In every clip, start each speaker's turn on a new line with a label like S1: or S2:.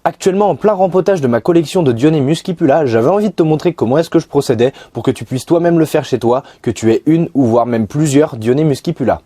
S1: Actuellement en plein rempotage de ma collection de Dionaea muscipula, j'avais envie de te montrer comment est-ce que je procédais pour que tu puisses toi-même le faire chez toi, que tu aies une ou voire même plusieurs Dionaea muscipula.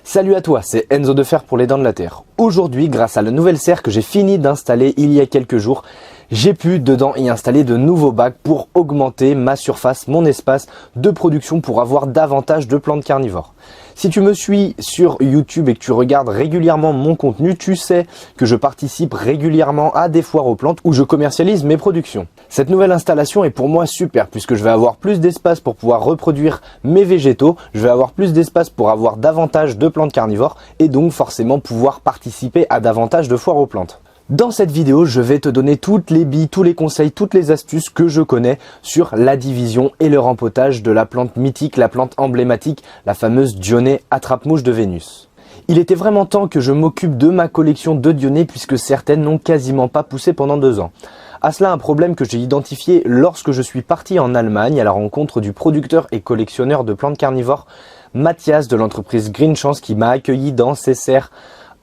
S1: Salut à toi, c'est Enzo de Fer pour les Dents de la Terre. Aujourd'hui, grâce à la nouvelle serre que j'ai fini d'installer il y a quelques jours, j'ai pu dedans y installer de nouveaux bacs pour augmenter ma surface, mon espace de production pour avoir davantage de plantes carnivores. Si tu me suis sur YouTube et que tu regardes régulièrement mon contenu, tu sais que je participe régulièrement à des foires aux plantes où je commercialise mes productions. Cette nouvelle installation est pour moi super puisque je vais avoir plus d'espace pour pouvoir reproduire mes végétaux, je vais avoir plus d'espace pour avoir davantage de plantes carnivores et donc forcément pouvoir participer à davantage de foires aux plantes. Dans cette vidéo, je vais te donner toutes les billes, tous les conseils, toutes les astuces que je connais sur la division et le rempotage de la plante mythique, la plante emblématique, la fameuse Dionaea attrape-mouche de Vénus. Il était vraiment temps que je m'occupe de ma collection de Dionaea puisque certaines n'ont quasiment pas poussé pendant 2 ans. À cela, un problème que j'ai identifié lorsque je suis parti en Allemagne à la rencontre du producteur et collectionneur de plantes carnivores Mathias de l'entreprise Green Chance qui m'a accueilli dans ses serres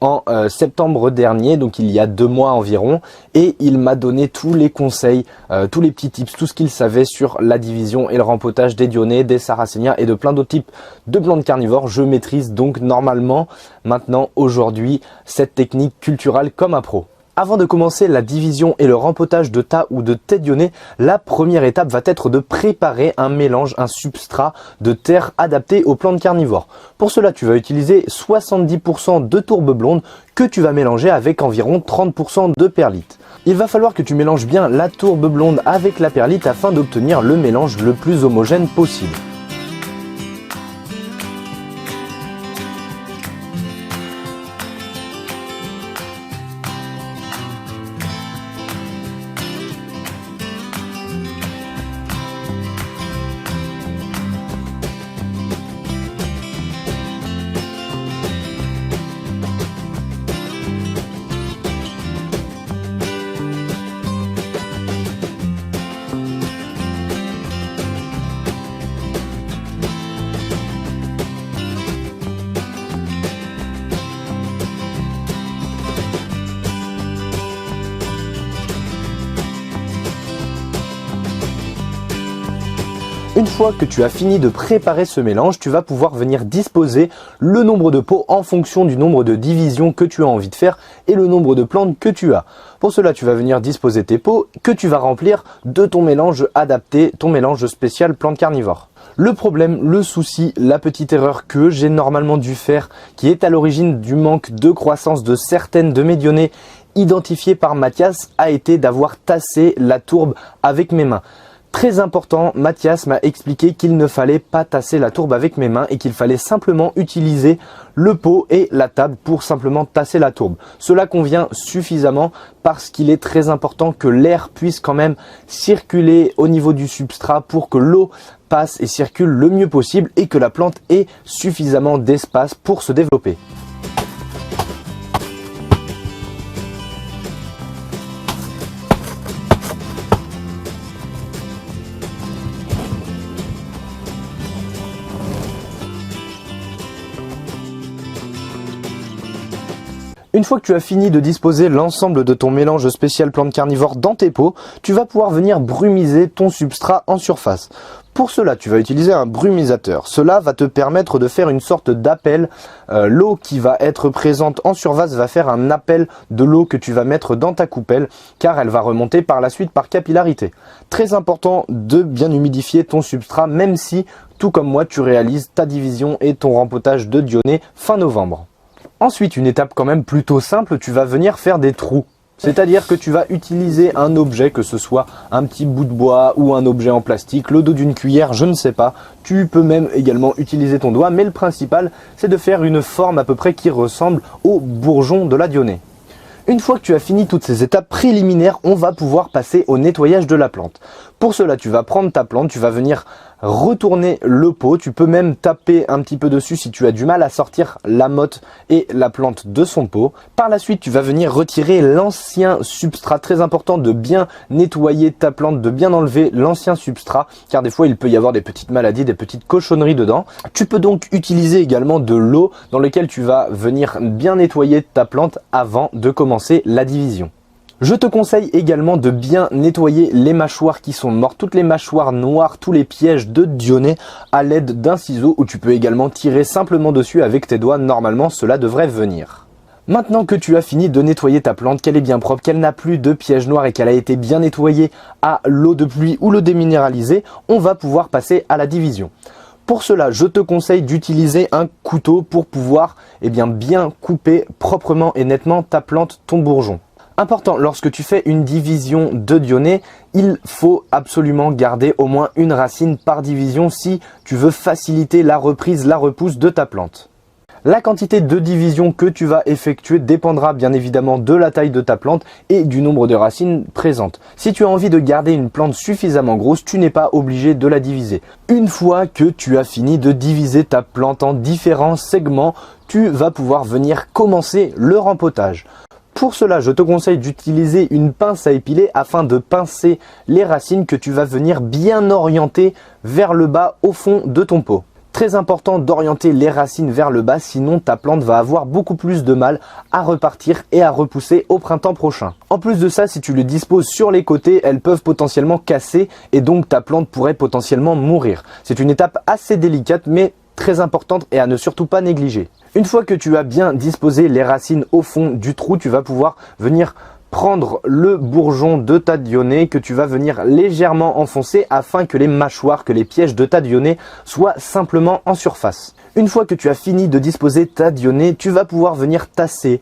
S1: en septembre dernier, donc il y a 2 mois environ, et il m'a donné tous les conseils, tous les petits tips, tout ce qu'il savait sur la division et le rempotage des Dionaea, des Sarracenia et de plein d'autres types de plantes carnivores. Je maîtrise donc normalement maintenant aujourd'hui cette technique culturelle comme un pro. Avant de commencer la division et le rempotage de tas ou de tes Dionaea, la première étape va être de préparer un mélange, un substrat de terre adapté aux plantes carnivores. Pour cela, tu vas utiliser 70% de tourbe blonde que tu vas mélanger avec environ 30% de perlite. Il va falloir que tu mélanges bien la tourbe blonde avec la perlite afin d'obtenir le mélange le plus homogène possible. Une fois que tu as fini de préparer ce mélange, tu vas pouvoir venir disposer le nombre de pots en fonction du nombre de divisions que tu as envie de faire et le nombre de plantes que tu as. Pour cela, tu vas venir disposer tes pots que tu vas remplir de ton mélange adapté, ton mélange spécial plante carnivore. Le problème, le souci, la petite erreur que j'ai normalement dû faire, qui est à l'origine du manque de croissance de certaines de mes Dionaea identifiées par Mathias, a été d'avoir tassé la tourbe avec mes mains. Très important, Mathias m'a expliqué qu'il ne fallait pas tasser la tourbe avec mes mains et qu'il fallait simplement utiliser le pot et la table pour simplement tasser la tourbe. Cela convient suffisamment parce qu'il est très important que l'air puisse quand même circuler au niveau du substrat pour que l'eau passe et circule le mieux possible et que la plante ait suffisamment d'espace pour se développer. Une fois que tu as fini de disposer l'ensemble de ton mélange spécial plante carnivore dans tes pots, tu vas pouvoir venir brumiser ton substrat en surface. Pour cela, tu vas utiliser un brumisateur. Cela va te permettre de faire une sorte d'appel. L'eau qui va être présente en surface va faire un appel de l'eau que tu vas mettre dans ta coupelle car elle va remonter par la suite par capillarité. Très important de bien humidifier ton substrat même si, tout comme moi, tu réalises ta division et ton rempotage de Dionaea fin novembre. Ensuite, une étape quand même plutôt simple, tu vas venir faire des trous. C'est-à-dire que tu vas utiliser un objet, que ce soit un petit bout de bois ou un objet en plastique, le dos d'une cuillère, je ne sais pas. Tu peux même également utiliser ton doigt, mais le principal, c'est de faire une forme à peu près qui ressemble au bourgeon de la Dionaea. Une fois que tu as fini toutes ces étapes préliminaires, on va pouvoir passer au nettoyage de la plante. Pour cela, tu vas prendre ta plante, tu vas venir retourner le pot. Tu peux même taper un petit peu dessus si tu as du mal à sortir la motte et la plante de son pot. Par la suite, tu vas venir retirer l'ancien substrat. Très important de bien nettoyer ta plante, de bien enlever l'ancien substrat, car des fois, il peut y avoir des petites maladies, des petites cochonneries dedans. Tu peux donc utiliser également de l'eau dans laquelle tu vas venir bien nettoyer ta plante avant de commencer la division. Je te conseille également de bien nettoyer les mâchoires qui sont mortes, toutes les mâchoires noires, tous les pièges de Dionée à l'aide d'un ciseau, ou tu peux également tirer simplement dessus avec tes doigts. Normalement, cela devrait venir. Maintenant que tu as fini de nettoyer ta plante, qu'elle est bien propre, qu'elle n'a plus de pièges noirs et qu'elle a été bien nettoyée à l'eau de pluie ou l'eau déminéralisée, on va pouvoir passer à la division. Pour cela, je te conseille d'utiliser un couteau pour pouvoir bien couper proprement et nettement ta plante, ton bourgeon. Important, lorsque tu fais une division de Dionée, il faut absolument garder au moins une racine par division si tu veux faciliter la reprise, la repousse de ta plante. La quantité de division que tu vas effectuer dépendra bien évidemment de la taille de ta plante et du nombre de racines présentes. Si tu as envie de garder une plante suffisamment grosse, tu n'es pas obligé de la diviser. Une fois que tu as fini de diviser ta plante en différents segments, tu vas pouvoir venir commencer le rempotage. Pour cela, je te conseille d'utiliser une pince à épiler afin de pincer les racines que tu vas venir bien orienter vers le bas au fond de ton pot. Très important d'orienter les racines vers le bas, sinon ta plante va avoir beaucoup plus de mal à repartir et à repousser au printemps prochain. En plus de ça, si tu le disposes sur les côtés, elles peuvent potentiellement casser et donc ta plante pourrait potentiellement mourir. C'est une étape assez délicate mais très importante et à ne surtout pas négliger. Une fois que tu as bien disposé les racines au fond du trou, tu vas pouvoir venir prendre le bourgeon de ta Dionée que tu vas venir légèrement enfoncer afin que les mâchoires, que les pièges de ta Dionée soient simplement en surface. Une fois que tu as fini de disposer ta Dionée, tu vas pouvoir venir tasser.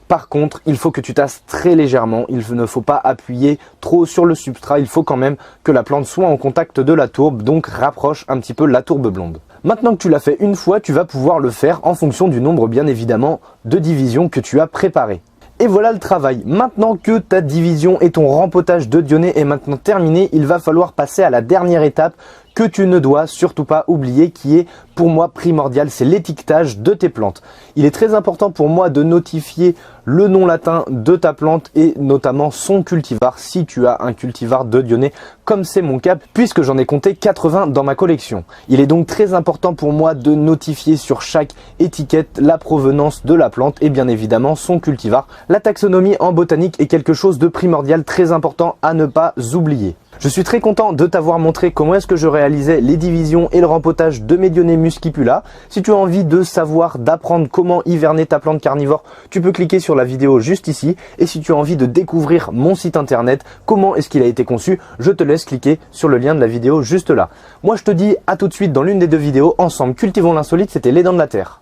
S1: Par contre, il faut que tu tasses très légèrement, il ne faut pas appuyer trop sur le substrat, il faut quand même que la plante soit en contact de la tourbe, donc rapproche un petit peu la tourbe blonde. Maintenant que tu l'as fait une fois, tu vas pouvoir le faire en fonction du nombre bien évidemment de divisions que tu as préparées. Et voilà le travail. Maintenant que ta division et ton rempotage de Dionée est maintenant terminé, il va falloir passer à la dernière étape que tu ne dois surtout pas oublier, qui est pour moi primordial, c'est l'étiquetage de tes plantes. Il est très important pour moi de notifier le nom latin de ta plante et notamment son cultivar si tu as un cultivar de Dionée comme c'est mon cas puisque j'en ai compté 80 dans ma collection. Il est donc très important pour moi de notifier sur chaque étiquette la provenance de la plante et bien évidemment son cultivar. La taxonomie en botanique est quelque chose de primordial, très important à ne pas oublier. Je suis très content de t'avoir montré comment est-ce que je réalisais les divisions et le rempotage de mes Dionée muscipula. Si tu as envie de savoir, d'apprendre comment hiverner ta plante carnivore, tu peux cliquer sur la vidéo juste ici. Et si tu as envie de découvrir mon site internet, comment est-ce qu'il a été conçu, je te laisse cliquer sur le lien de la vidéo juste là. Moi je te dis à tout de suite dans l'une des deux vidéos. Ensemble, cultivons l'insolite, c'était Les Dents de la Terre.